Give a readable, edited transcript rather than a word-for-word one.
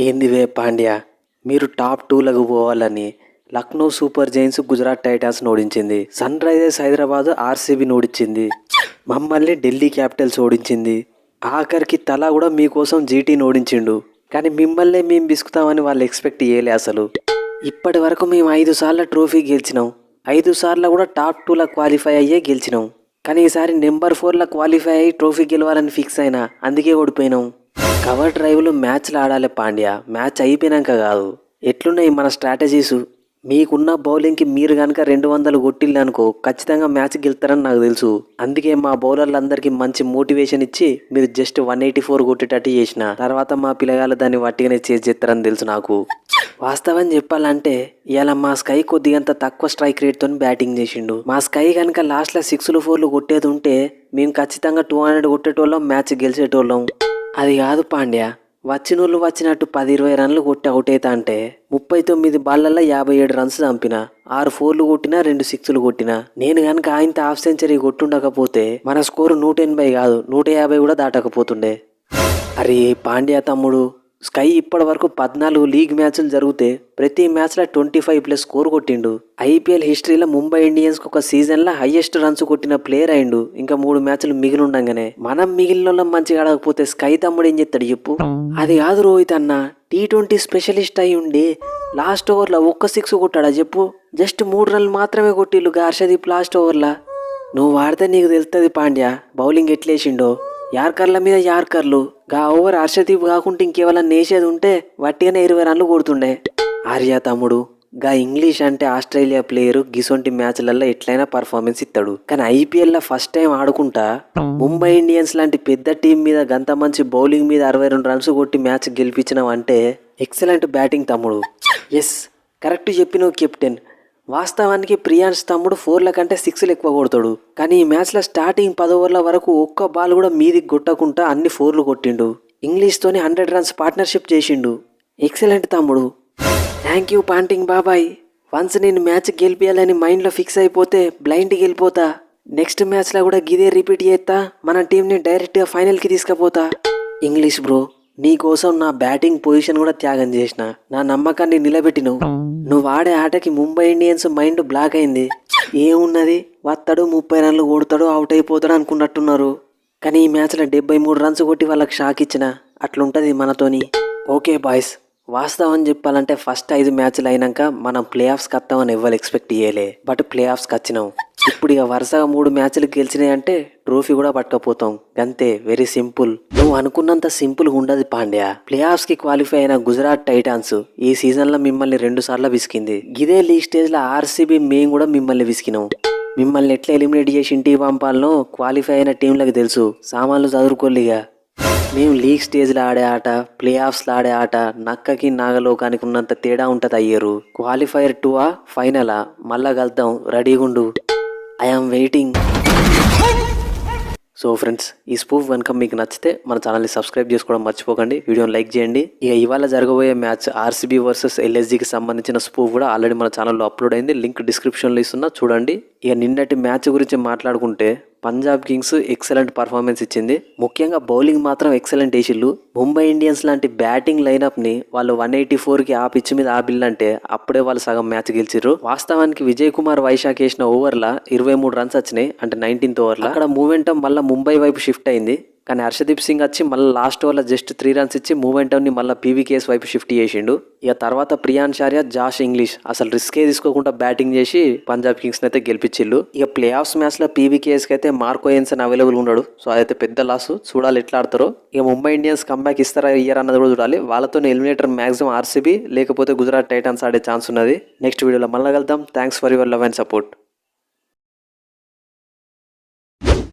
ఏందివే పాండ్యా, మీరు టాప్ 2లకు పోవాలని Lucknow Super Giants Gujarat Titans ఓడించింది. సన్ రైజర్స్ హైదరాబాద్ ఆర్సీబీని ఓడించింది. మమ్మల్ని ఢిల్లీ క్యాపిటల్స్ ఓడించింది. ఆఖరికి తలా కూడా మీకోసం జీటీని ఓడించిండు. కానీ మిమ్మల్నే మేము బిసుకుతామని వాళ్ళు ఎక్స్పెక్ట్ చేయలే అసలు. ఇప్పటి వరకు మేము 5 సార్లు ట్రోఫీ గెలిచినాం. 5 సార్లు కూడా టాప్ 2లకు క్వాలిఫై అయ్యే గెలిచినాం. కానీ ఈసారి నెంబర్ 4లకు క్వాలిఫై అయ్యి ట్రోఫీ గెలవాలని ఫిక్స్ అయినా, అందుకే ఓడిపోయినాం. కవర్ డ్రైవ్లు మ్యాచ్లు ఆడాలి పాండ్యా, మ్యాచ్ అయిపోయినాక కాదు. ఎట్లున్నాయి మన స్ట్రాటజీసు? మీకున్న బౌలింగ్కి మీరు కనుక 200 కొట్టిల్లు అనుకో ఖచ్చితంగా మ్యాచ్ గెలుస్తారని నాకు తెలుసు. అందుకే మా బౌలర్లందరికీ మంచి మోటివేషన్ ఇచ్చి మీరు జస్ట్ 184 కొట్టేటట్టు చేసిన తర్వాత మా పిల్లగాళ్ళు దాన్ని వట్టిగానే చేస్తారని తెలుసు నాకు. వాస్తవం చెప్పాలంటే ఇవాళ మా స్కై కొద్దిగంత తక్కువ స్ట్రైక్ రేట్తో బ్యాటింగ్ చేసిండు. మా స్కై కనుక లాస్ట్లో 6లు 4లు కొట్టేది ఉంటే మేము ఖచ్చితంగా 200 కొట్టేటోళ్ళం, మ్యాచ్ గెలిచేటోళ్ళం. అది కాదు పాండ్యా, వచ్చినోళ్ళు వచ్చినట్టు 10-20 రన్లు కొట్టి అవుట్ అవుతా అంటే 39 బాళ్ళల్లో 57 రన్స్ చంపిన, 6 4లు కొట్టినా 2 6లు కొట్టినా. నేను కనుక ఆయనతో హాఫ్ సెంచరీ కొట్టుండకపోతే మన స్కోరు 180 కాదు 150 కూడా దాటకపోతుండే. అరే పాండ్యా తమ్ముడు, స్కై ఇప్పటి వరకు 14 లీగ్ మ్యాచ్లు జరిగితే ప్రతి మ్యాచ్లో 25+ స్కోర్ కొట్టిండు. ఐపీఎల్ హిస్టరీలో ముంబై ఇండియన్స్కి ఒక సీజన్లో హైయెస్ట్ రన్స్ కొట్టిన ప్లేయర్ అయిండు. ఇంకా 3 మ్యాచ్లు మిగిలి ఉండగానే మనం మిగిలిన మంచిగా ఆడకపోతే స్కై తమ్ముడు ఏం చెప్తాడు చెప్పు? అది కాదు రోహిత్ అన్న, T20 స్పెషలిస్ట్ అయి ఉండి లాస్ట్ ఓవర్లో ఒక్క 6 కొట్టాడా చెప్పు? జస్ట్ 3 రన్లు మాత్రమే కొట్టిల్లు హర్షదీప్ లాస్ట్ ఓవర్లో. నువ్వు వాడితే నీకు తెలుస్తుంది పాండ్యా బౌలింగ్ ఎట్లేసిండో. యార్కర్ల మీద యార్కర్లు. గా ఓవర్ హర్షదీప్ కాకుండా ఇంకేమైనా నేసేది ఉంటే వట్టిగానే 20 రన్లు కొడుతుండే. ఆర్య తమ్ముడు, గా ఇంగ్లీష్ అంటే ఆస్ట్రేలియా ప్లేయరు గిసొంటి మ్యాచ్లలో ఎట్లయినా పర్ఫార్మెన్స్ ఇస్తాడు. కానీ ఐపీఎల్లో ఫస్ట్ టైం ఆడుకుంటా ముంబై ఇండియన్స్ లాంటి పెద్ద టీం మీద గంత మంచి బౌలింగ్ మీద 62 రన్స్ కొట్టి మ్యాచ్ గెలిపించినావు అంటే ఎక్సలెంట్ బ్యాటింగ్ తమ్ముడు. ఎస్, కరెక్ట్ చెప్పినావు కెప్టెన్. వాస్తవానికి ప్రియాన్స్ తమ్ముడు 4ల కంటే 6లు ఎక్కువ కొడతాడు. కానీ ఈ మ్యాచ్లో స్టార్టింగ్ 10 ఓవర్ల వరకు ఒక్క బాల్ కూడా మీదికి కొట్టకుండా అన్ని 4లు కొట్టిండు. ఇంగ్లీష్తోని 100 రన్స్ పార్ట్నర్షిప్ చేసిండు. ఎక్సలెంట్ తమ్ముడు. థ్యాంక్ యూ పాంటింగ్ బాబాయ్. వన్స్ నేను మ్యాచ్ గెలిపించాలని మైండ్లో ఫిక్స్ అయిపోతే బ్లైండ్కి వెళ్ళిపోతా. నెక్స్ట్ మ్యాచ్లో కూడా గిదే రిపీట్ చేస్తా, మన టీంని డైరెక్ట్గా ఫైనల్కి తీసుకుపోతా. ఇంగ్లీష్ బ్రో, నీ కోసం నా బ్యాటింగ్ పొజిషన్ కూడా త్యాగం చేసిన, నా నమ్మకాన్ని నిలబెట్టినవు. నువ్వు ఆడే ఆటకి ముంబై ఇండియన్స్ మైండ్ బ్లాక్ అయింది. ఏమున్నది, వస్తాడు 30 రన్లు కొడతాడు అవుట్ అయిపోతాడు అనుకున్నట్టున్నారు. కానీ ఈ మ్యాచ్లో 73 రన్స్ కొట్టి వాళ్ళకి షాక్ ఇచ్చిన. అట్లుంటుంది మనతోని. ఓకే బాయ్స్, వాస్తవం చెప్పాలంటే ఫస్ట్ 5 మ్యాచ్లు అయినాక మనం ప్లే ఆఫ్స్కి వస్తామని ఎవ్వరు ఎక్స్పెక్ట్ చేయలే. బట్ ప్లే ఆఫ్స్కి వచ్చినాం. ఇప్పుడు ఇక వరుసగా 3 మ్యాచ్లు గెలిచినాయంటే ట్రోఫీ కూడా పట్టుకపోతాం. అంతే, వెరీ సింపుల్. నువ్వు అనుకున్నంత సింపుల్గా ఉండదు పాండ్యా. ప్లే ఆఫ్స్కి క్వాలిఫై అయిన గుజరాత్ టైటాన్స్ ఈ సీజన్లో మిమ్మల్ని 2 సార్లు విసికింది. ఇదే లీగ్ స్టేజ్లో ఆర్సీబీ మేము కూడా మిమ్మల్ని విసికినాం. మిమ్మల్ని ఎట్లా ఎలిమినేట్ చేసి ఇంటికి పంపాలనో క్వాలిఫై అయిన టీంలకు తెలుసు. సామాన్లు చదువుకోలేగా. మేము లీగ్ స్టేజ్లో ఆడే ఆట, ప్లే ఆఫ్స్లో ఆడే ఆట నక్కకి నాగలోకానికి ఉన్నంత తేడా ఉంటుంది అయ్యారు. క్వాలిఫైర్ 2ఆ ఫైనలా మళ్ళా కలుద్దాం, రెడీగుండు. I'm waiting. సో ఫ్రెండ్స్, ఈ స్పూఫ్ కనుక మీకు నచ్చితే మన ఛానల్ని సబ్స్క్రైబ్ చేసుకోవడం మర్చిపోకండి. వీడియోని లైక్ చేయండి. ఇక ఇవాళ జరగబోయే మ్యాచ్ ఆర్సీబీ వర్సెస్ ఎల్ఎస్జీకి సంబంధించిన స్పూఫ్ కూడా ఆల్రెడీ మన ఛానల్లో అప్లోడ్ అయింది. లింక్ డిస్క్రిప్షన్లో ఇస్తున్నా, చూడండి. ఇక నిన్నటి మ్యాచ్ గురించి మాట్లాడుకుంటే పంజాబ్ కింగ్స్ ఎక్సలెంట్ పర్ఫార్మెన్స్ ఇచ్చింది. ముఖ్యంగా బౌలింగ్ మాత్రం ఎక్సలెంట్ వేసిళ్ళు. ముంబై ఇండియన్స్ లాంటి బ్యాటింగ్ లైనప్ని వాళ్ళు 184కి ఆ పిచ్ మీద ఆపిల్లంటే అప్పుడే వాళ్ళు సగం మ్యాచ్ గెలిచిర్రు. వాస్తవానికి విజయ్ కుమార్ వైశాఖ్ వేసిన ఓవర్లో 23 రన్స్ వచ్చినాయి, అంటే 19th ఓవర్లో. అక్కడ మూమెంటం మళ్ళీ ముంబై వైపు షిఫ్ట్ అయింది. కానీ హర్షదీప్ సింగ్ వచ్చి మళ్ళీ లాస్ట్ ఓవర్లో జస్ట్ 3 రన్స్ ఇచ్చి మూమెంటంని మళ్ళీ పీవీకేఎస్ వైపు షిఫ్ట్ చేసిండు. ఇక తర్వాత ప్రియాన్షార్య, జాష్ ఇంగ్లీష్ అసలు రిస్కే తీసుకోకుండా బ్యాటింగ్ చేసి పంజాబ్ కింగ్స్ని అయితే గెలిపించిళ్ళు. ఇక ప్లే ఆఫ్స్ మ్యాచ్లో పీవీకేఎస్కి అయితే మార్కో ఎన్సన్ అవైలబుల్ ఉన్నాడు. సో అదైతే పెద్ద లాస్. చూడాలి ఎట్లా ఆడతారో. ఇక ముంబై ఇండియన్స్ కంబ్యాక్ ఇస్తారా ఇయర్ అన్నది కూడా చూడాలి. వాళ్ళతో ఎలిమినేటర్ మ్యాక్సిమం ఆర్సీబీ లేకపోతే గుజరాత్ టైటాన్స్ ఆడే ఛాన్స్ ఉన్నది. నెక్స్ట్ వీడియోలో మళ్ళీ కలుద్దాం. Thanks for your love and support.